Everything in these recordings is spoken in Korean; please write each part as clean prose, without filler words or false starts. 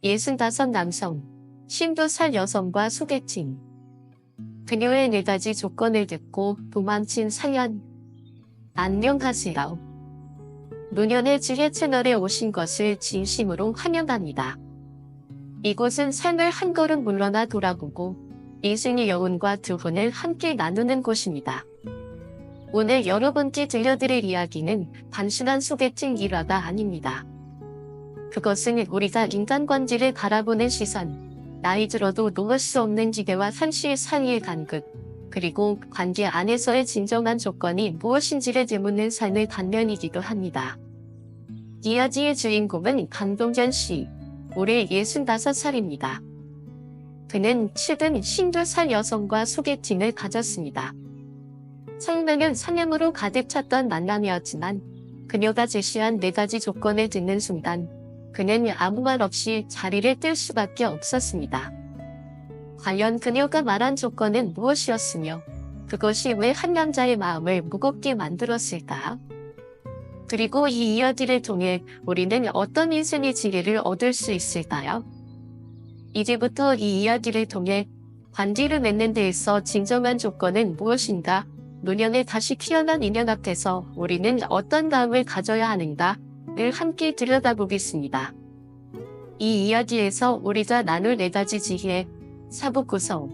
65 남성, 52살 여성과 소개팅. 그녀의 4가지 조건을 듣고 도망친 사연. 안녕하세요. 노년의 지혜 채널에 오신 것을 진심으로 환영합니다. 이곳은 삶을 한 걸음 물러나 돌아보고 이승의 여운과 두 분을 함께 나누는 곳입니다. 오늘 여러분께 들려드릴 이야기는 단순한 소개팅 일화가 아닙니다. 그것은 우리가 인간관계를 바라보는 시선, 나이 들어도 놓을 수 없는 기대와 현실 사이의 간극, 그리고 관계 안에서의 진정한 조건이 무엇인지를 되묻는 삶의 단면이기도 합니다. 이야기의 주인공은 강동현 씨, 올해 65살입니다. 그는 최근 52살 여성과 소개팅을 가졌습니다. 처음에는 사냥으로 가득 찼던 만남이었지만 그녀가 제시한 4가지 조건을 듣는 순간 그는 아무 말 없이 자리를 뜰 수밖에 없었습니다. 과연 그녀가 말한 조건은 무엇이었으며 그것이 왜 한 남자의 마음을 무겁게 만들었을까? 그리고 이 이야기를 통해 우리는 어떤 인생의 지혜를 얻을 수 있을까요? 이제부터 이 이야기를 통해 관계를 맺는 데에서 진정한 조건은 무엇인가? 노년에 다시 피어난 인연 앞에서 우리는 어떤 마음을 가져야 하는가를 함께 들여다보겠습니다. 이 이야기에서 우리가 나눌 4가지 지혜, 사부 구성.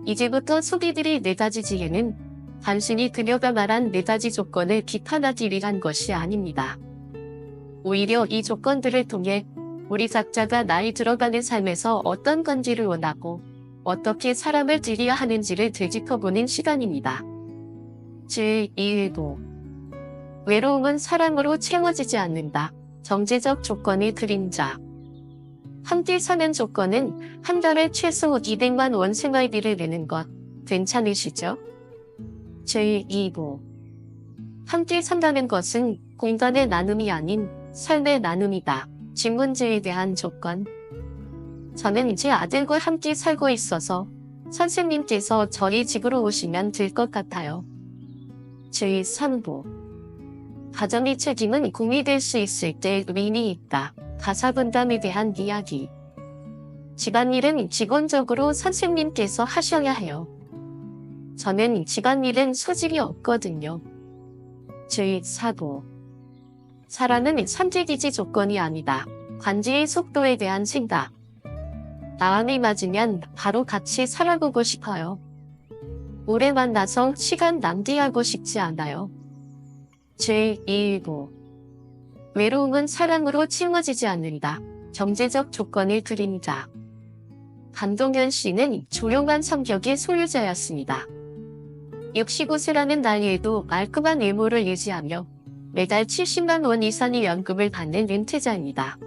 이제부터 소개드릴 4가지 지혜는 단순히 그녀가 말한 4가지 조건을 비판하기 위한 것이 아닙니다. 오히려 이 조건들을 통해 우리 각자가 나이 들어가는 삶에서 어떤 관계를 원하고 어떻게 사람을 대해야 하는지를 되짚어보는 시간입니다. 제2일보 외로움은 사랑으로 채워지지 않는다. 정제적 조건의 그림자. 함께 사는 조건은 한 달에 최소 200만 원 생활비를 내는 것. 괜찮으시죠? 제2보 함께 산다는 것은 공간의 나눔이 아닌 삶의 나눔이다. 집 문제에 대한 조건. 저는 제 아들과 함께 살고 있어서 선생님께서 저희 집으로 오시면 될 것 같아요. 제3보 가정의 책임은 공이 될 수 있을 때 의미 있다. 가사분담에 대한 이야기. 집안일은 기본적으로 선생님께서 하셔야 해요. 저는 집안일은 소질이 없거든요. 제4보 사랑은 선택이지 조건이 아니다. 관계의 속도에 대한 생각. 마음이 맞으면 바로 같이 살아보고 싶어요. 오래 만나서 시간 낭비하고 싶지 않아요. 제2보 외로움은 사랑으로 채워지지 않는다. 경제적 조건을 그림자. 강동현 씨는 조용한 성격의 소유자였습니다. 65세라는 나이에도 말끔한 외모를 유지하며 매달 70만 원 이상의 연금을 받는 은퇴자입니다.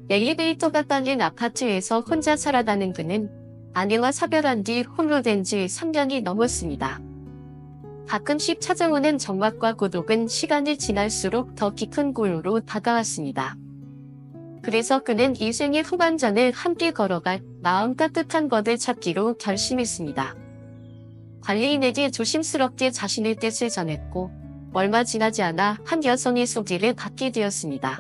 엘리베이터가 딸린 아파트에서 혼자 살아가는 그는 아내와 사별한 뒤 홀로 된 지 3년이 넘었습니다. 가끔씩 찾아오는 정막과 고독은 시간이 지날수록 더 깊은 고요로 다가왔습니다. 그래서 그는 인생의 후반전을 함께 걸어갈 마음 따뜻한 것을 찾기로 결심했습니다. 관리인에게 조심스럽게 자신의 뜻을 전했고 얼마 지나지 않아 한 여성의 소개를 받게 되었습니다.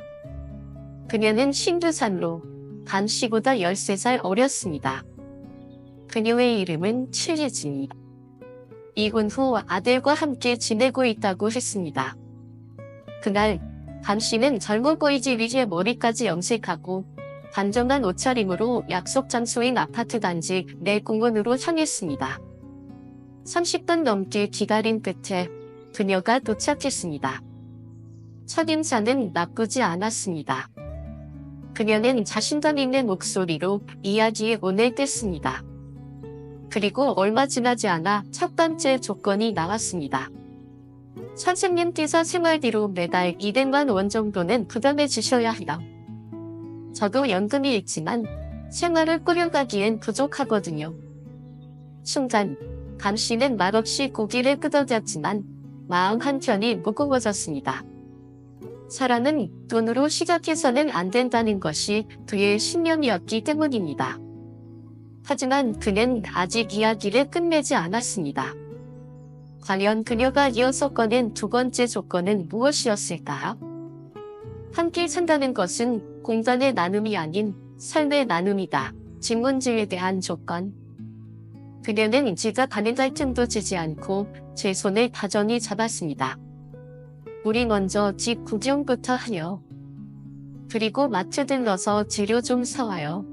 그녀는 52살로 간 씨보다 13살 어렸습니다. 그녀의 이름은 최예진이. 이혼 후 아들과 함께 지내고 있다고 했습니다. 그날 간 씨는 젊어 보이기 위해 머리까지 염색하고 단정한 옷차림으로 약속 장소인 아파트 단지 내 공원으로 향했습니다. 30분 넘게 기다린 끝에 그녀가 도착했습니다. 첫인사는 나쁘지 않았습니다. 그녀는 자신감 있는 목소리로 이야기에 문을 뗐습니다. 그리고 얼마 지나지 않아 첫 번째 조건이 나왔습니다. 선생님께서 생활비로 매달 200만 원 정도는 부담해 주셔야 해요. 저도 연금이 있지만 생활을 꾸려가기엔 부족하거든요. 순간 감 씨는 말없이 고개를 끄덕였지만 마음 한켠이 무거워졌습니다. 사랑은 돈으로 시작해서는 안 된다는 것이 그의 신념이었기 때문입니다. 하지만 그는 아직 이야기를 끝내지 않았습니다. 과연 그녀가 이어서 꺼낸 2번째 조건은 무엇이었을까요? 함께 산다는 것은 공간의 나눔이 아닌 삶의 나눔이다. 질문지에 대한 조건. 그녀는 제가 가는 갈 틈도 주지 않고 제 손을 다정히 잡았습니다. 우리 먼저 집 구경부터 하려. 그리고 마트 들러서 재료 좀 사와요.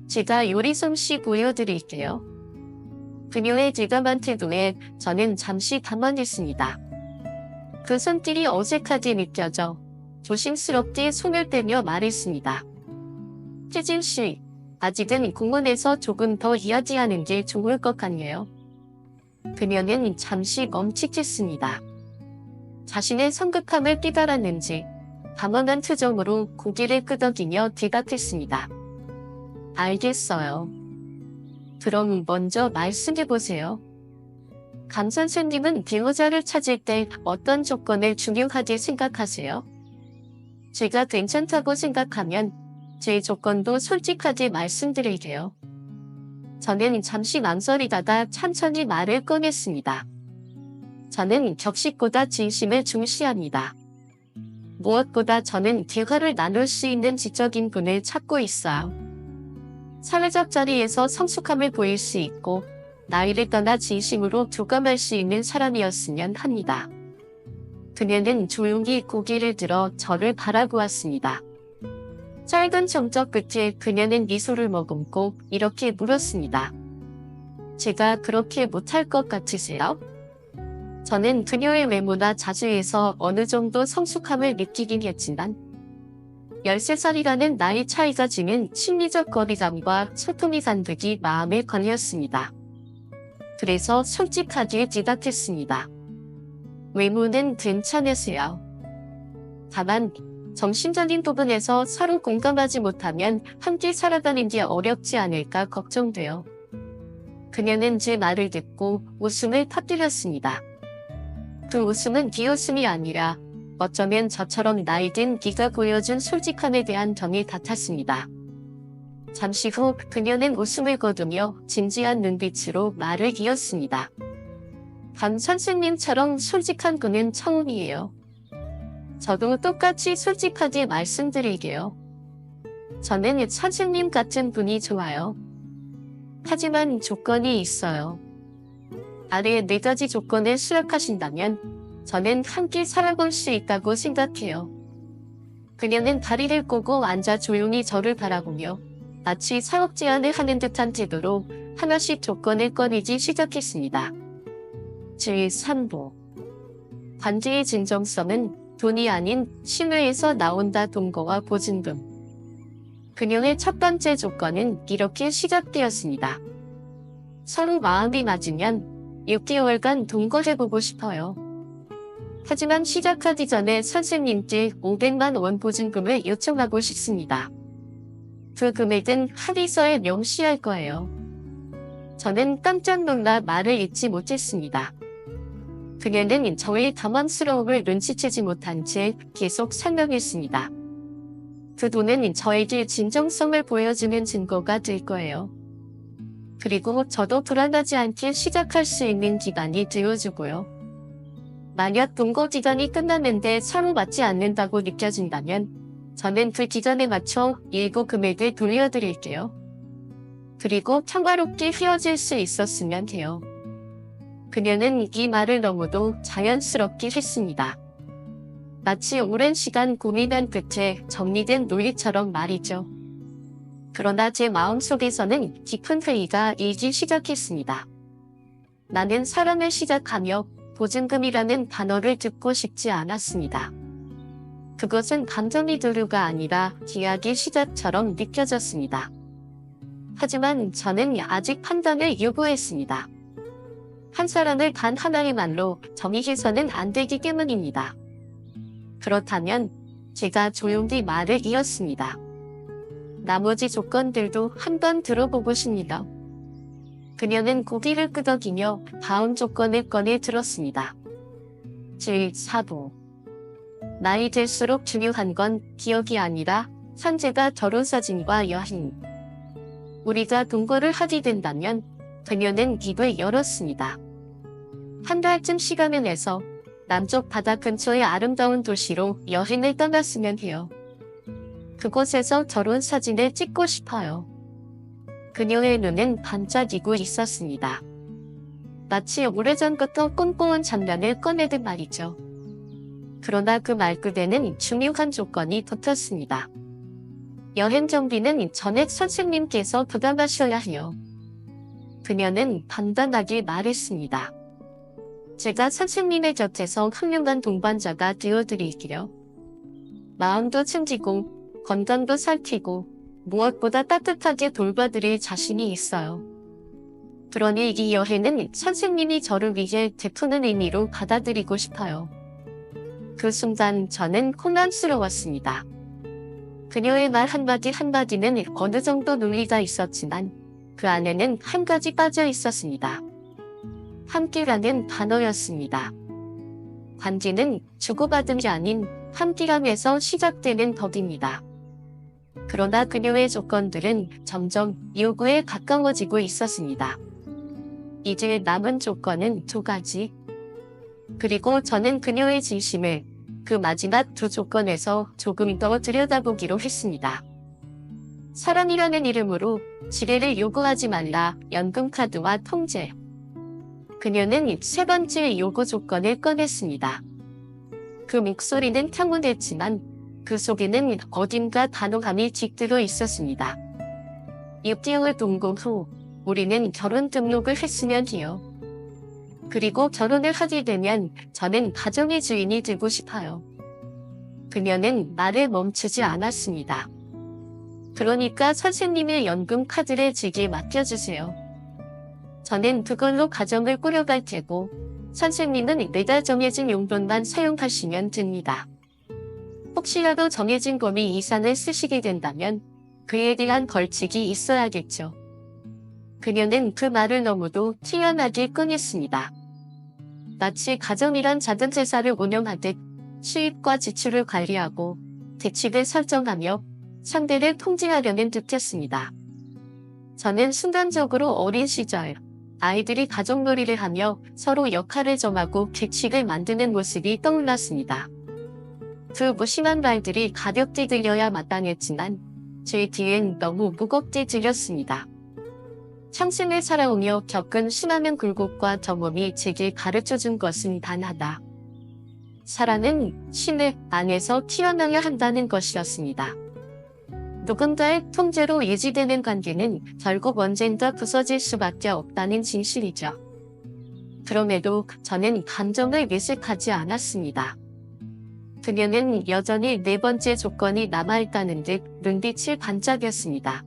제가 요리 솜씨 보여드릴게요. 그녀의 지감한 태도에 저는 잠시 당황했습니다. 그 손길이 어색하게 느껴져 조심스럽게 손을 떼며 말했습니다. 태진 씨, 아직은 공원에서 조금 더 이야기하는 게 좋을 것 같네요. 그녀는 잠시 멈칫했습니다. 자신의 성급함을 깨달았는지 당황한 표정으로 고개를 끄덕이며 대답했습니다. 알겠어요. 그럼 먼저 말씀해보세요. 강 선생님은 배우자를 찾을 때 어떤 조건을 중요하게 생각하세요? 제가 괜찮다고 생각하면 제 조건도 솔직하게 말씀드릴게요. 저는 잠시 망설이다가 천천히 말을 꺼냈습니다. 저는 격식보다 진심을 중시합니다. 무엇보다 저는 대화를 나눌 수 있는 지적인 분을 찾고 있어요. 사회적 자리에서 성숙함을 보일 수 있고 나이를 떠나 진심으로 교감할 수 있는 사람이었으면 합니다. 그녀는 조용히 고개를 들어 저를 바라보았습니다. 짧은 정적 끝에 그녀는 미소를 머금고 이렇게 물었습니다. 제가 그렇게 못할 것 같으세요? 저는 그녀의 외모나 자세에서 어느 정도 성숙함을 느끼긴 했지만 13살이라는 나이 차이가 지닌 심리적 거리감과 소통이 간극이 마음에 걸렸습니다. 그래서 솔직하게 대답했습니다. 외모는 괜찮으세요. 다만 정신적인 부분에서 서로 공감하지 못하면 함께 살아가는 게 어렵지 않을까 걱정돼요. 그녀는 제 말을 듣고 웃음을 터뜨렸습니다. 그 웃음은 비웃음이 아니라 어쩌면 저처럼 나이든 기가 보여준 솔직함에 대한 정이 같았습니다. 잠시 후 그녀는 웃음을 거두며 진지한 눈빛으로 말을 이었습니다. 강 선생님처럼 솔직한 분은 처음이에요. 저도 똑같이 솔직하게 말씀드릴게요. 저는 선생님 같은 분이 좋아요. 하지만 조건이 있어요. 아래 4가지 조건을 수락하신다면 저는 함께 살아볼 수 있다고 생각해요. 그녀는 다리를 꼬고 앉아 조용히 저를 바라보며 마치 사업 제안을 하는 듯한 태도로 하나씩 조건을 꺼내기 시작했습니다. 제3보. 관계의 진정성은 돈이 아닌 신뢰에서 나온다. 동거와 보증금. 그녀의 첫 번째 조건은 이렇게 시작되었습니다. 서로 마음이 맞으면 6개월간 동거해보고 싶어요. 하지만 시작하기 전에 선생님께 500만 원 보증금을 요청하고 싶습니다. 그 금액은 합의서에 명시할 거예요. 저는 깜짝 놀라 말을 잇지 못했습니다. 그녀는 저의 당황스러움을 눈치채지 못한 채 계속 설명했습니다. 그 돈은 저에게 진정성을 보여주는 증거가 될 거예요. 그리고 저도 불안하지 않게 시작할 수 있는 기간이 되어주고요. 만약 동거 기간이 끝났는데 서로 맞지 않는다고 느껴진다면 저는 그 기간에 맞춰 일부 금액을 돌려드릴게요. 그리고 평화롭게 헤어질 수 있었으면 해요. 그녀는 이 말을 너무도 자연스럽게 했습니다. 마치 오랜 시간 고민한 끝에 정리된 논리처럼 말이죠. 그러나 제 마음속에서는 깊은 회의가 일기 시작했습니다. 나는 사랑을 시작하며 보증금이라는 단어를 듣고 싶지 않았습니다. 그것은 감정의 도류가 아니라 계약의 시작처럼 느껴졌습니다. 하지만 저는 아직 판단을 요구했습니다. 한 사람을 단 하나의 말로 정의해서는 안 되기 때문입니다. 그렇다면 제가 조용히 말을 이었습니다. 나머지 조건들도 한번 들어보고 싶니다. 그녀는 고개를 끄덕이며 다음 조건을 꺼내 들었습니다. 제4보. 나이 들수록 중요한 건 기억이 아니라 현재가 결혼사진과 여행. 우리가 동거를 하게 된다면 그녀는 입을 열었습니다. 한 달쯤 시간을 내서 남쪽 바다 근처의 아름다운 도시로 여행을 떠났으면 해요. 그곳에서 결혼 사진을 찍고 싶어요. 그녀의 눈은 반짝이고 있었습니다. 마치 오래전부터 꿈꿔온 장면을 꺼내듯 말이죠. 그러나 그 말끝에는 중요한 조건이 붙었습니다. 여행 정비는 전액 선생님께서 부담하셔야 해요. 그녀는 단단하게 말했습니다. 제가 선생님의 곁에서 훌륭한 동반자가 되어드릴게요. 마음도 챙기고 건강도 살피고 무엇보다 따뜻하게 돌봐드릴 자신이 있어요. 그러니 이 여행은 선생님이 저를 위해 베푸는 의미로 받아들이고 싶어요. 그 순간 저는 혼란스러웠습니다. 그녀의 말 한마디 한마디는 어느 정도 논리가 있었지만 그 안에는 한 가지 빠져 있었습니다. 함께라는 단어였습니다. 관계는 주고받은 게 아닌 함께함에서 시작되는 법입니다. 그러나 그녀의 조건들은 점점 요구에 가까워지고 있었습니다. 이제 남은 조건은 2가지. 그리고 저는 그녀의 진심을 그 마지막 2 조건에서 조금 더 들여다보기로 했습니다. 사랑이라는 이름으로 지뢰를 요구하지 말라, 연금카드와 통제. 그녀는 3번째 요구 조건을 꺼냈습니다. 그 목소리는 평온했지만 그 속에는 어딘가 단호함이 깃들어 있었습니다. 6개월 동거 후 우리는 결혼 등록을 했으면 해요. 그리고 결혼을 하게 되면 저는 가정의 주인이 되고 싶어요. 그녀는 말을 멈추지 않았습니다. 그러니까 선생님의 연금 카드를 제게 맡겨주세요. 저는 그걸로 가정을 꾸려갈 테고 선생님은 매달 정해진 용돈만 사용하시면 됩니다. 혹시라도 정해진 범위 이상을 쓰시게 된다면 그에 대한 벌칙이 있어야겠죠. 그녀는 그 말을 너무도 티연하게 꺼냈습니다. 마치 가정이란 작은 회사를 운영하듯 수입과 지출을 관리하고 대책을 설정하며 상대를 통제하려는 듯했습니다. 저는 순간적으로 어린 시절 아이들이 가족놀이를 하며 서로 역할을 정하고 규칙을 만드는 모습이 떠올랐습니다. 그 무심한 말들이 가볍게 들려야 마땅했지만 제 뒤엔 너무 무겁게 들렸습니다. 평생을 살아오며 겪은 수많은 굴곡과 경험이 제게 가르쳐준 것은 단 하나. 사랑은 신의 안에서 튀어나와야 한다는 것이었습니다. 누군가의 통제로 유지되는 관계는 결국 언젠가 부서질 수밖에 없다는 진실이죠. 그럼에도 저는 감정을 내색하지 않았습니다. 그녀는 여전히 4번째 조건이 남아있다는 듯 눈빛을 반짝였습니다.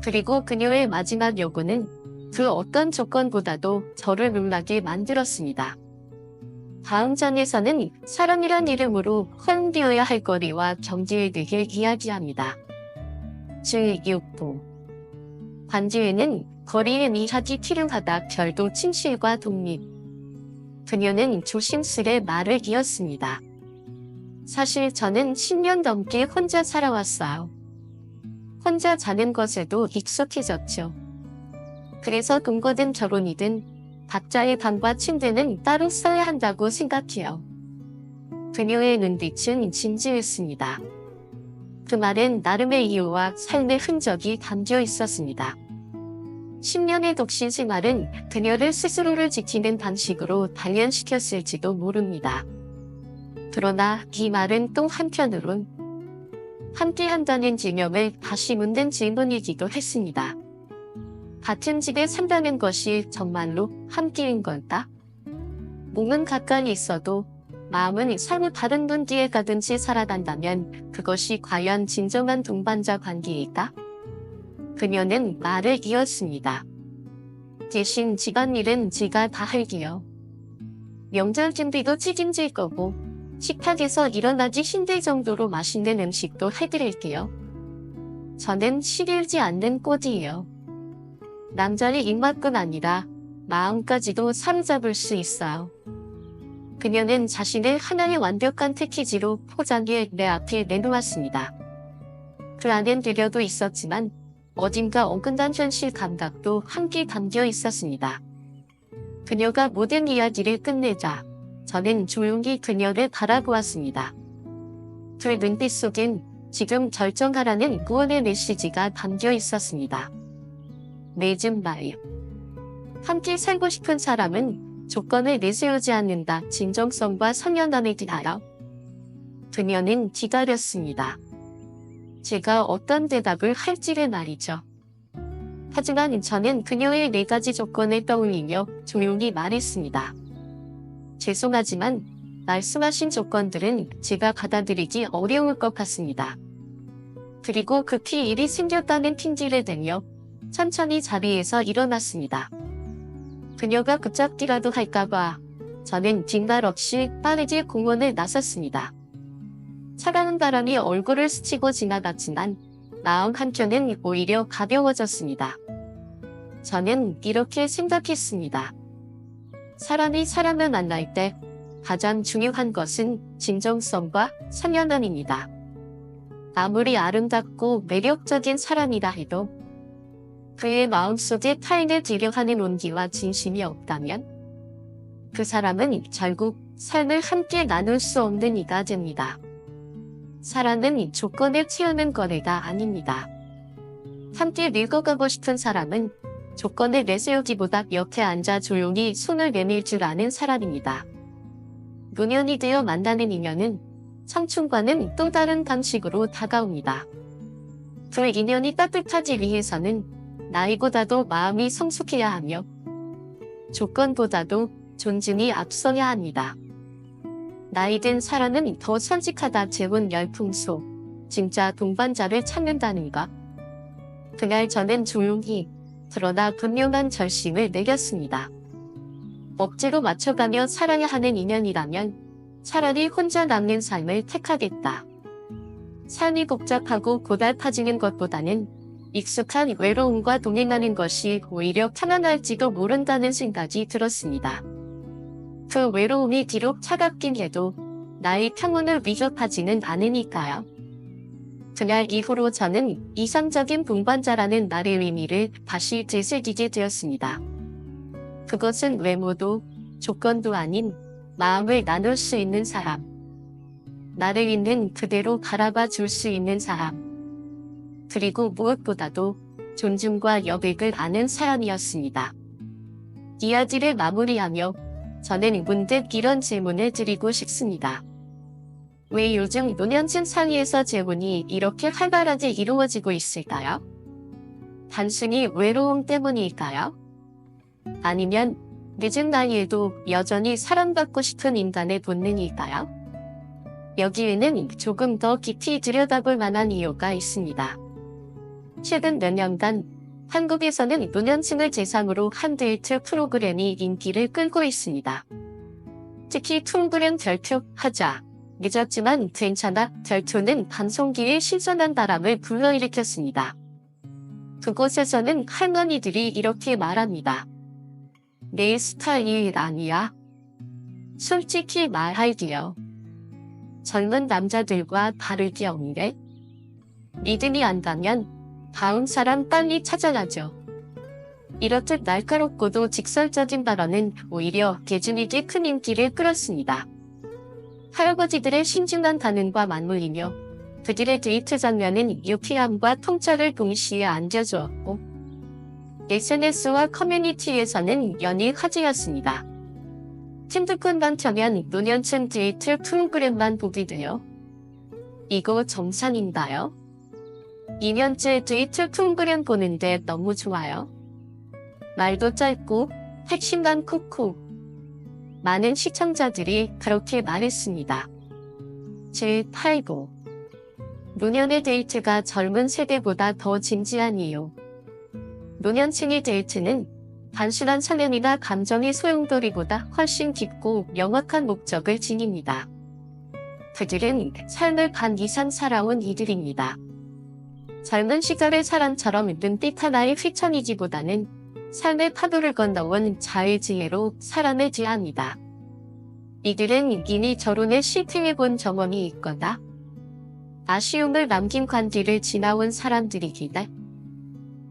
그리고 그녀의 마지막 요구는 그 어떤 조건보다도 저를 놀라게 만들었습니다. 다음 장에서는 사랑이란 이름으로 허용되어야 할 거리와 경지에 대해 이야기합니다. 제6부 관계에는 거리의 미학이 필요하다. 별도 침실과 독립. 그녀는 조심스레 말을 이었습니다. 사실 저는 10년 넘게 혼자 살아왔어요. 혼자 자는 것에도 익숙해졌죠. 그래서 동거든 결혼이든 각자의 방과 침대는 따로 써야 한다고 생각해요. 그녀의 눈빛은 진지했습니다. 그 말엔 나름의 이유와 삶의 흔적이 담겨 있었습니다. 10년의 독신 생활은 그녀를 스스로를 지키는 방식으로 단련시켰을지도 모릅니다. 그러나 이 말은 또 한편으론 함께한다는 개념을 다시 묻는 질문이기도 했습니다. 같은 집에 산다는 것이 정말로 함께인 걸까? 몸은 가까이 있어도 마음은 서로 다른 분 뒤에 가든지 살아간다면 그것이 과연 진정한 동반자 관계일까? 그녀는 말을 이었습니다. 대신 집안일은 제가 다 할게요. 명절 준비도 책임질 거고 식탁에서 일어나기 힘들 정도로 맛있는 음식도 해드릴게요. 저는 시들지 않는 꽃이에요. 남자의 입맛뿐 아니라 마음까지도 사로잡을 수 있어요. 그녀는 자신을 하나의 완벽한 패키지로 포장해 내 앞에 내놓았습니다. 그 안엔 배려도 있었지만 어딘가 어긋난 현실 감각도 함께 담겨 있었습니다. 그녀가 모든 이야기를 끝내자 저는 조용히 그녀를 바라보았습니다. 그 눈빛 속엔 지금 결정하라는 구원의 메시지가 담겨 있었습니다. 매즘 말. 함께 살고 싶은 사람은 조건을 내세우지 않는다. 진정성과 선량함에 대하여. 그녀는 기다렸습니다. 제가 어떤 대답을 할지를 말이죠. 하지만 저는 그녀의 4가지 조건을 떠올리며 조용히 말했습니다. 죄송하지만 말씀하신 조건들은 제가 받아들이기 어려울 것 같습니다. 그리고 급히 일이 생겼다는 핑계를 대며 천천히 자리에서 일어났습니다. 그녀가 급잡기라도 할까봐 저는 뒷말 없이 빠르게 공원을 나섰습니다. 차가운 바람이 얼굴을 스치고 지나갔지만 마음 한켠은 오히려 가벼워졌습니다. 저는 이렇게 생각했습니다. 사람이 사람을 만날 때 가장 중요한 것은 진정성과 선량함입니다. 아무리 아름답고 매력적인 사람이라 해도 그의 마음속에 타인을 지려하는 온기와 진심이 없다면 그 사람은 결국 삶을 함께 나눌 수 없는 이가 됩니다. 사랑은 조건을 채우는 거래가 아닙니다. 함께 늙어가고 싶은 사람은 조건을 내세우기보다 옆에 앉아 조용히 손을 내밀 줄 아는 사람입니다. 노년이 되어 만나는 인연은 청춘과는 또 다른 방식으로 다가옵니다. 그 인연이 따뜻하기 위해서는 나이보다도 마음이 성숙해야 하며 조건보다도 존중이 앞서야 합니다. 나이든 사람은 더 솔직하다. 재혼 열풍소 진짜 동반자를 찾는다는가. 그날 저는 조용히 그러나 분명한 결심을 내렸습니다. 억지로 맞춰가며 살아야 하는 인연이라면 차라리 혼자 남는 삶을 택하겠다. 삶이 복잡하고 고달파지는 것보다는 익숙한 외로움과 동행하는 것이 오히려 편안할지도 모른다는 생각이 들었습니다. 그 외로움이 비록 차갑긴 해도 나의 평온을 위협하지는 않으니까요. 그날 이후로 저는 이상적인 동반자라는 말의 의미를 다시 되새기게 되었습니다. 그것은 외모도 조건도 아닌 마음을 나눌 수 있는 사람. 나를 있는 그대로 바라봐 줄 수 있는 사람. 그리고 무엇보다도 존중과 여백을 아는 사연이었습니다. 이야기를 마무리하며 저는 문득 이런 질문을 드리고 싶습니다. 왜 요즘 노년층 사이에서 재혼이 이렇게 활발하게 이루어지고 있을까요? 단순히 외로움 때문일까요? 아니면 늦은 나이에도 여전히 사랑받고 싶은 인간의 본능일까요? 여기에는 조금 더 깊이 들여다볼 만한 이유가 있습니다. 최근 몇 년간 한국에서는 노년층을 대상으로 한 데이트 프로그램이 인기를 끌고 있습니다. 특히 퉁그른 결투 하자. 늦었지만 괜찮아 결투는 방송기에 신선한 바람을 불러일으켰습니다. 그곳에서는 할머니들이 이렇게 말합니다. 내 스타일 아니야. 솔직히 말할게요. 젊은 남자들과 다르게 없네. 믿음이 안 가면 다음 사람 빨리 찾아가죠. 이렇듯 날카롭고도 직설적인 발언은 오히려 대중에게 큰 인기를 끌었습니다. 할아버지들의 신중한 반응과 맞물리며 그들의 데이트 장면은 유쾌함과 통찰을 동시에 안겨주었고 SNS와 커뮤니티에서는 연일 화제였습니다. 핸드폰만 켜면 노년층 데이트 프로그램만 보게 돼요. 이거 정상인가요? 2년째 데이트 프로그램 보는데 너무 좋아요. 말도 짧고 핵심만 콕콕. 많은 시청자들이 그렇게 말했습니다. 제8고 노년의 데이트가 젊은 세대보다 더 진지한 이유. 노년층의 데이트는 단순한 설렘이나 감정의 소용돌이보다 훨씬 깊고 명확한 목적을 지닙니다. 그들은 삶을 반 이상 살아온 이들입니다. 젊은 시절의 사람처럼 눈빛 하나의 휘청이기보다는 삶의 파도를 건너온 자유지혜로 사람을 대합니다. 이들은 이미 결혼에 실패해본 경험이 있거나 아쉬움을 남긴 관계를 지나온 사람들이기에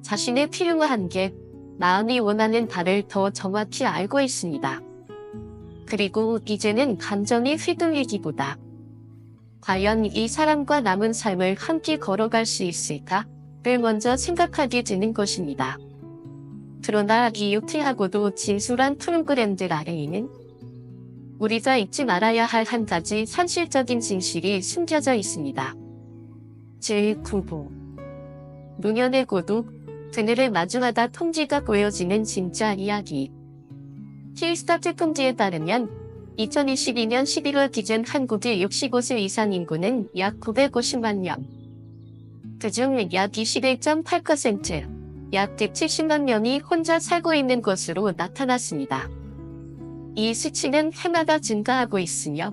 자신의 필요와 한계, 마음이 원하는 바를 더 정확히 알고 있습니다. 그리고 이제는 감정이 휘둘리기보다 과연 이 사람과 남은 삶을 함께 걸어갈 수 있을까를 먼저 생각하게 되는 것입니다. 그러나 이 유쾌하고도 진솔한 프로그램들 아래에는 우리가 잊지 말아야 할 한 가지 현실적인 진실이 숨겨져 있습니다. 제9부 노년의 고독, 그늘을 마주하다 통지가 보여지는 진짜 이야기. 킬스타트 통지에 따르면 2022년 11월 기준 한국의 65세 이상 인구는 약 950만 명. 그중 약 21.8%, 약 170만 명이 혼자 살고 있는 것으로 나타났습니다. 이 수치는 해마다 증가하고 있으며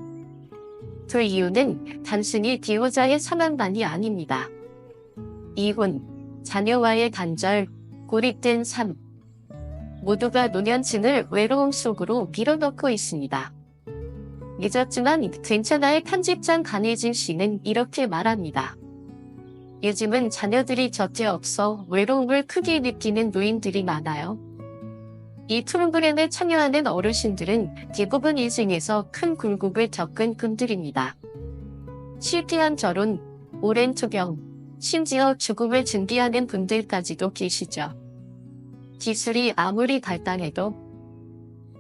그 이유는 단순히 기호자의 사망만이 아닙니다. 이혼, 자녀와의 단절, 고립된 삶, 모두가 노년층을 외로움 속으로 밀어넣고 있습니다. 늦었지만 괜찮아의 편집장 간혜진 씨는 이렇게 말합니다. 요즘은 자녀들이 곁에 없어 외로움을 크게 느끼는 노인들이 많아요. 이 프로그램에 참여하는 어르신들은 대부분 인생에서 큰 굴곡을 겪은 분들입니다. 실패한 결혼, 오랜 투병, 심지어 죽음을 준비하는 분들까지도 계시죠. 기술이 아무리 발달해도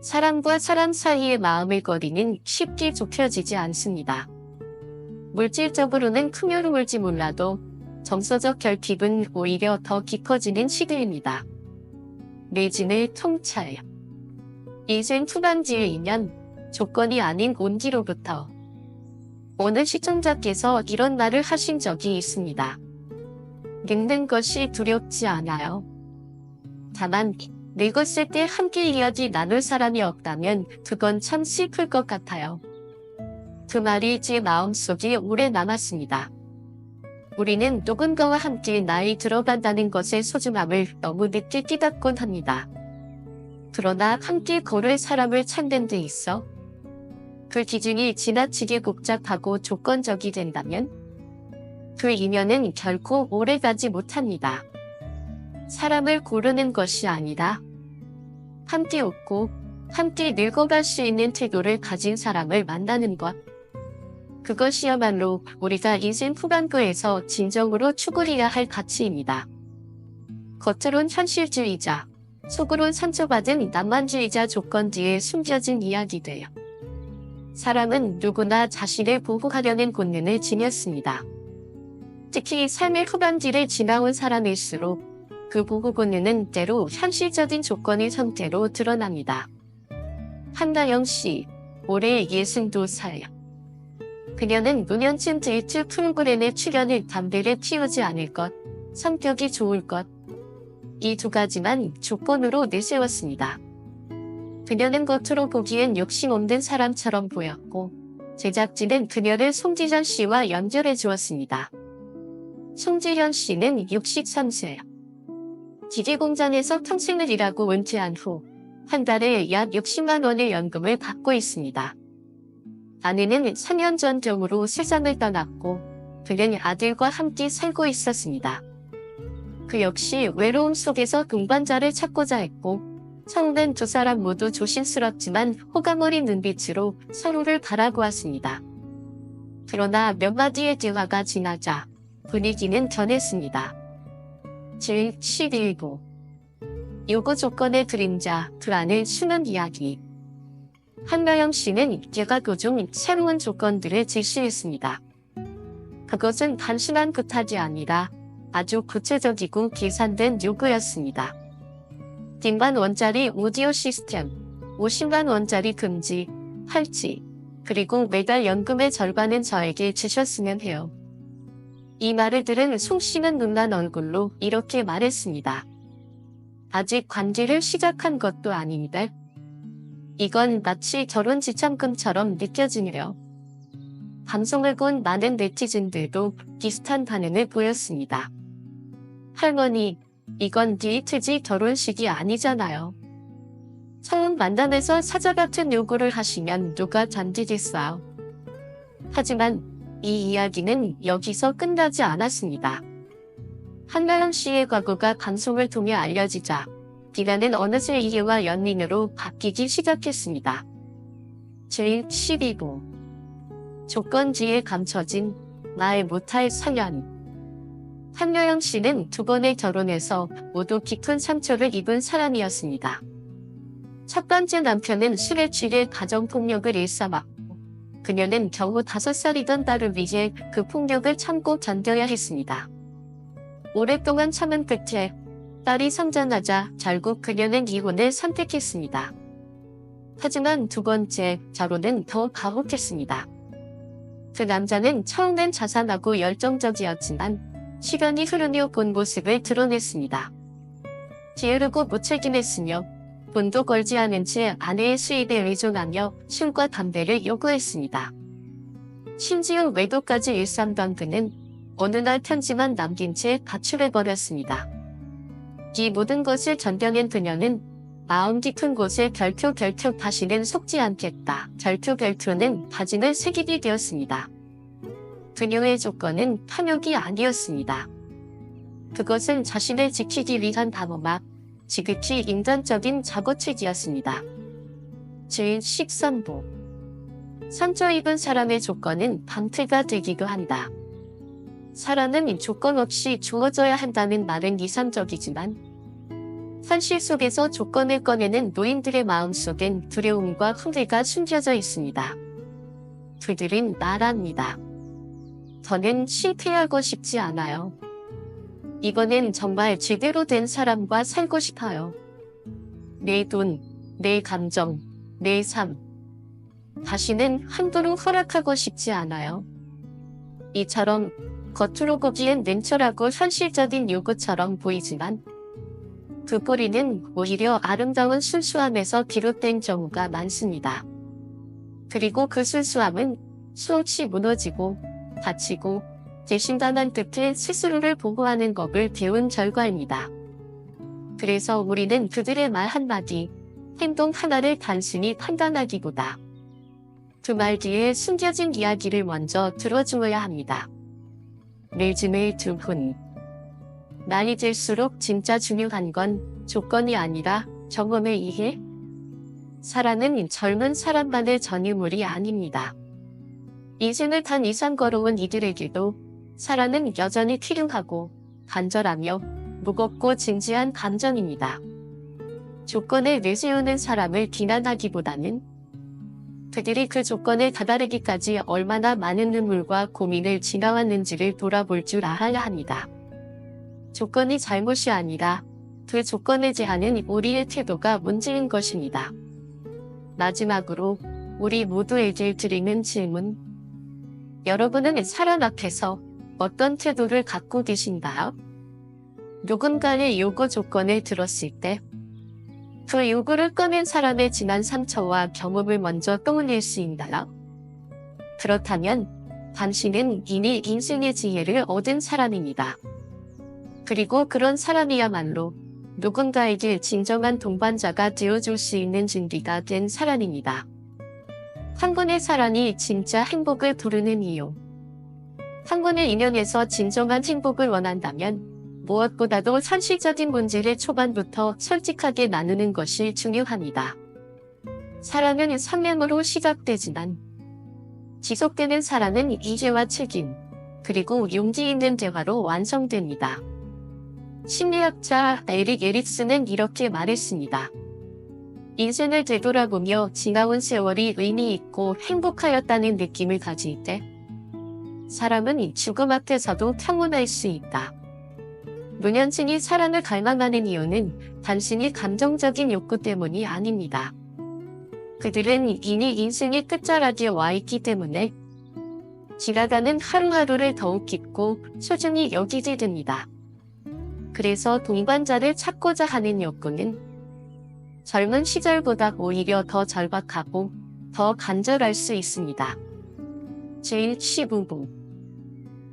사람과 사람 사이의 마음의 거리는 쉽게 좁혀지지 않습니다. 물질적으로는 풍요로울지 몰라도 정서적 결핍은 오히려 더 깊어지는 시대입니다. 내진의 통찰. 인생 후반기이면 조건이 아닌 온기로부터 어느 시청자께서 이런 말을 하신 적이 있습니다. 늙는 것이 두렵지 않아요. 다만 늙었을 때 함께 이야기 나눌 사람이 없다면 그건 참 슬플 것 같아요. 그 말이 제 마음속에 오래 남았습니다. 우리는 누군가와 함께 나이 들어간다는 것의 소중함을 너무 늦게 깨닫곤 합니다. 그러나 함께 걸을 사람을 찾는 데 있어 그 기준이 지나치게 복잡하고 조건적이 된다면 그 인연은 결코 오래가지 못합니다. 사람을 고르는 것이 아니라 함께 웃고 함께 늙어갈 수 있는 태도를 가진 사람을 만나는 것. 그것이야말로 우리가 인생 후반부에서 진정으로 추구해야 할 가치입니다. 겉으론 현실주의자, 속으론 상처받은 낭만주의자 조건 뒤에 숨겨진 이야기들. 사람은 누구나 자신을 보호하려는 본능을 지녔습니다. 특히 삶의 후반기를 지나온 사람일수록 그 보호 본능은 때로 현실적인 조건의 형태로 드러납니다. 한나영 씨, 올해 62살. 그녀는 노년층 데이트 프로그램에 출연해 담배를 피우지 않을 것, 성격이 좋을 것, 이 두 가지만 조건으로 내세웠습니다. 그녀는 겉으로 보기엔 욕심 없는 사람처럼 보였고 제작진은 그녀를 송지현 씨와 연결해 주었습니다. 송지현 씨는 63세. 기계공장에서 평생을 일하고 은퇴한 후 한 달에 약 60만 원의 연금을 받고 있습니다. 아내는 3년 전 병으로 세상을 떠났고 그는 아들과 함께 살고 있었습니다. 그 역시 외로움 속에서 동반자를 찾고자 했고 처음엔 두 사람 모두 조심스럽지만 호감 어린 눈빛으로 서로를 바라보았습니다. 그러나 몇 마디의 대화가 지나자 분위기는 변했습니다. 제11부 요구 조건의 그림자, 그 안에 숨은 이야기. 한나영 씨는 개가 도중 새로운 조건들을 제시했습니다. 그것은 단순한 부탁이 아니라 아주 구체적이고 계산된 요구였습니다. 100만 원짜리 오디오 시스템, 50만 원짜리 금지, 팔찌, 그리고 매달 연금의 절반은 저에게 주셨으면 해요. 이 말을 들은 속 씨는 눈난 얼굴로 이렇게 말했습니다. 아직 관계를 시작한 것도 아닌데 이건 마치 결혼 지참금처럼 느껴지네요. 방송을 본 많은 네티즌들도 비슷한 반응을 보였습니다. 할머니, 이건 데이트지 결혼식이 아니잖아요. 처음 만남에서 사자 같은 요구를 하시면 누가 견디겠어요. 하지만 이 이야기는 여기서 끝나지 않았습니다. 한나영 씨의 과거가 방송을 통해 알려지자 디라는 어느새 이해와 연민으로 바뀌기 시작했습니다. 제12부 조건지에 감춰진 말 못할 사연. 한여영 씨는 두 번의 결혼에서 모두 깊은 상처를 입은 사람이었습니다. 첫 번째 남편은 술에 취해 가정폭력을 일삼았고 그녀는 겨우 5살이던 딸을 위해 그 폭력을 참고 견뎌야 했습니다. 오랫동안 참은 끝에 딸이 성장하자 결국 그녀는 이혼을 선택했습니다. 하지만 두 번째 결혼은 더 가혹했습니다. 그 남자는 처음엔 자상하고 열정적이었지만 시간이 흐르며 본 모습을 드러냈습니다. 게으르고 무책임했으며 돈도 벌지 않은 채 아내의 수입에 의존하며 술과 담배를 요구했습니다. 심지어 외도까지 일삼던 그는 어느 날 편지만 남긴 채 가출해버렸습니다. 이 모든 것을 견뎌낸 그녀는 마음 깊은 곳에 결코 다시는 속지 않겠다. 결투는 다짐을 새기게 되었습니다. 그녀의 조건은 탐욕이 아니었습니다. 그것은 자신을 지키기 위한 방어막, 지극히 인간적인 자고책이었습니다. 즉, 식선보. 상처 입은 사람의 조건은 방패가 되기도 한다. 사랑은 조건 없이 주어져야 한다는 말은 이상적이지만 현실 속에서 조건을 꺼내는 노인들의 마음속엔 두려움과 후회가 숨겨져 있습니다. 그들은 말합니다. 저는 실패하고 싶지 않아요. 이번엔 정말 제대로 된 사람과 살고 싶어요. 내 돈, 내 감정, 내 삶. 다시는 함부로 허락하고 싶지 않아요. 이처럼 겉으로 보기엔 냉철하고 현실적인 요구처럼 보이지만 그 뿌리는 오히려 아름다운 순수함에서 비롯된 경우가 많습니다. 그리고 그 순수함은 수없이 무너지고 다치고 재심당한 끝에 스스로를 보호하는 법을 배운 결과입니다. 그래서 우리는 그들의 말 한마디, 행동 하나를 단순히 판단하기보다 그 말 뒤에 숨겨진 이야기를 먼저 들어주어야 합니다. 매일매일 2분. 나이 들수록 진짜 중요한 건 조건이 아니라 경험의 이해? 사랑은 젊은 사람만의 전유물이 아닙니다. 인생을 단 이상 걸어온 이들에게도 사랑은 여전히 필요하고 간절하며 무겁고 진지한 감정입니다. 조건을 내세우는 사람을 비난하기보다는 그들이 그 조건에 다다르기까지 얼마나 많은 눈물과 고민을 지나왔는지를 돌아볼 줄 알아야 합니다. 조건이 잘못이 아니라 그 조건에 대하는 우리의 태도가 문제인 것입니다. 마지막으로 우리 모두에게 드리는 질문. 여러분은 사랑 앞에서 어떤 태도를 갖고 계신가요? 누군가의 요구 조건을 들었을 때 그 요구를 꺼낸 사람의 지난 상처와 경험을 먼저 떠올릴 수 있나요? 그렇다면 당신은 이미 인생의 지혜를 얻은 사람입니다. 그리고 그런 사람이야말로 누군가에게 진정한 동반자가 되어줄 수 있는 준비가 된 사람입니다. 한 번의 사랑이 진짜 행복을 부르는 이유. 한 번의 인연에서 진정한 행복을 원한다면 무엇보다도 현실적인 문제를 초반부터 솔직하게 나누는 것이 중요합니다. 사랑은 상념으로 시작되지만 지속되는 사랑은 이해와 책임, 그리고 용기 있는 대화로 완성됩니다. 심리학자 에릭 에릭슨은 이렇게 말했습니다. 인생을 되돌아보며 지나온 세월이 의미 있고 행복하였다는 느낌을 가질 때 사람은 죽음 앞에서도 평온할 수 있다. 문현진이 사랑을 갈망하는 이유는 단순히 감정적인 욕구 때문이 아닙니다. 그들은 이미 인생의 끝자락에 와 있기 때문에 지나가는 하루하루를 더욱 깊고 소중히 여기게 됩니다. 그래서 동반자를 찾고자 하는 욕구는 젊은 시절보다 오히려 더 절박하고 더 간절할 수 있습니다. 제15부.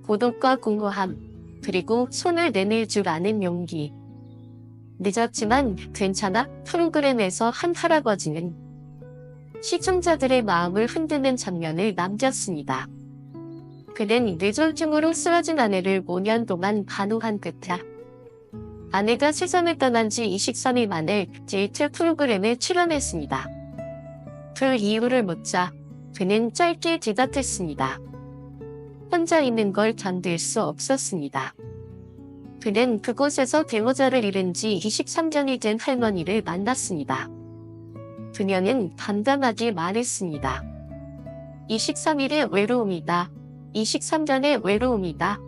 고독과 공허함, 그리고 손을 내밀 줄 아는 용기. 늦었지만 괜찮아 프로그램에서 한 할아버지는 시청자들의 마음을 흔드는 장면을 남겼습니다. 그는 뇌졸중으로 쓰러진 아내를 5년 동안 간호한 끝에 아내가 세상을 떠난 지 23일 만에 데이트 프로그램에 출연했습니다. 그 이유를 묻자 그는 짧게 대답했습니다. 혼자 있는 걸 견딜 수 없었습니다. 그는 그곳에서 배우자를 잃은 지 23년이 된 할머니를 만났습니다. 그녀는 담담하게 말했습니다. 23일의 외로움이다. 23년의 외로움이다.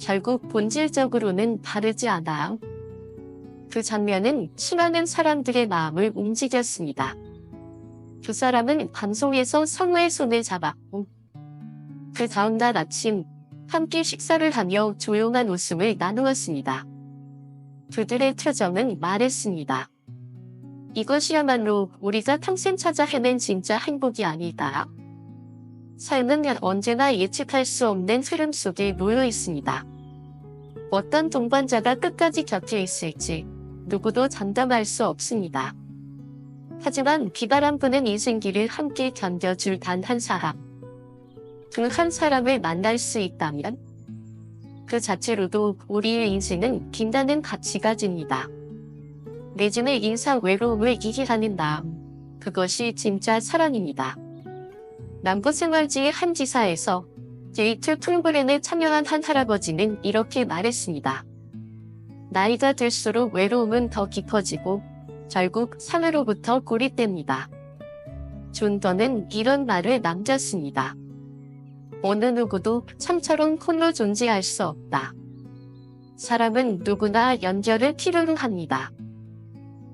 결국 본질적으로는 다르지 않아요. 그 장면은 수많은 사람들의 마음을 움직였습니다. 두 사람은 방송에서 서로의 손을 잡았고 그 다음날 아침 함께 식사를 하며 조용한 웃음을 나누었습니다. 그들의 표정은 말했습니다. 이것이야말로 우리가 평생 찾아 헤맨 진짜 행복이 아니다. 삶은 언제나 예측할 수 없는 흐름 속에 놓여 있습니다. 어떤 동반자가 끝까지 곁에 있을지 누구도 장담할 수 없습니다. 하지만 비바람 부는 인생길을 함께 견뎌줄 단 한 사람. 그 한 사람을 만날 수 있다면 그 자체로도 우리의 인생은 긴다는 가치가 집니다. 내지는 인상 외로움을 이해하는 마음. 그것이 진짜 사랑입니다. 남부생활지의 한 지사에서 데이트 프로그램에 참여한 한 할아버지는 이렇게 말했습니다. 나이가 들수록 외로움은 더 깊어지고 결국 삶으로부터 고립됩니다. 존 더는 이런 말을 남겼습니다. 어느 누구도 참처럼 홀로 존재할 수 없다. 사람은 누구나 연결을 필요로 합니다.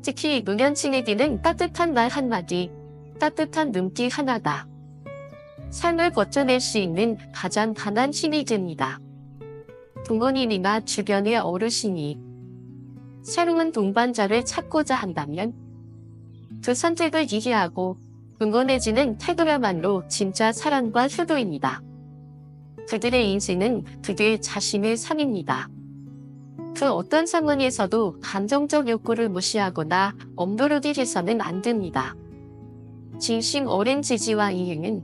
특히 노년층에게는 따뜻한 말 한마디, 따뜻한 눈길 하나다. 삶을 버텨낼 수 있는 가장 강한 힘이 됩니다. 부모님이나 주변의 어르신이 새로운 동반자를 찾고자 한다면 그 선택을 이해하고 응원해주는 태도야말로 진짜 사랑과 효도입니다. 그들의 인생은 그들 자신의 삶입니다. 그 어떤 상황에서도 감정적 욕구를 무시하거나 엄두르게 해서는 안 됩니다. 진심 어린 지지와 이해는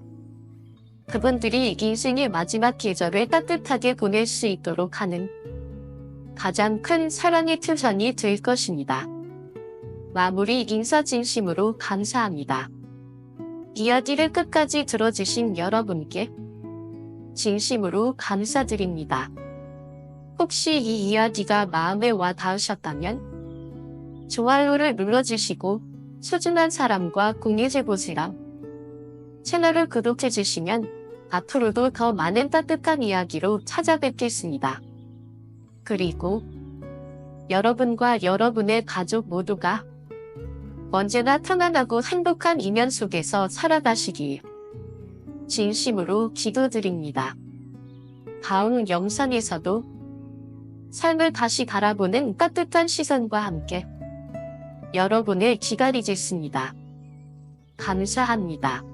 그분들이 인생의 마지막 계절을 따뜻하게 보낼 수 있도록 하는 가장 큰 사랑의 표현이 될 것입니다. 마무리 인사 진심으로 감사합니다. 이야기를 끝까지 들어주신 여러분께 진심으로 감사드립니다. 혹시 이 이야기가 마음에 와 닿으셨다면 좋아요를 눌러주시고 소중한 사람과 공유해보세요. 채널을 구독해주시면 앞으로도 더 많은 따뜻한 이야기로 찾아뵙겠습니다. 그리고 여러분과 여러분의 가족 모두가 언제나 편안하고 행복한 인연 속에서 살아가시길 진심으로 기도드립니다. 다음 영상에서도 삶을 다시 바라보는 따뜻한 시선과 함께 여러분을 기다리겠습니다. 감사합니다.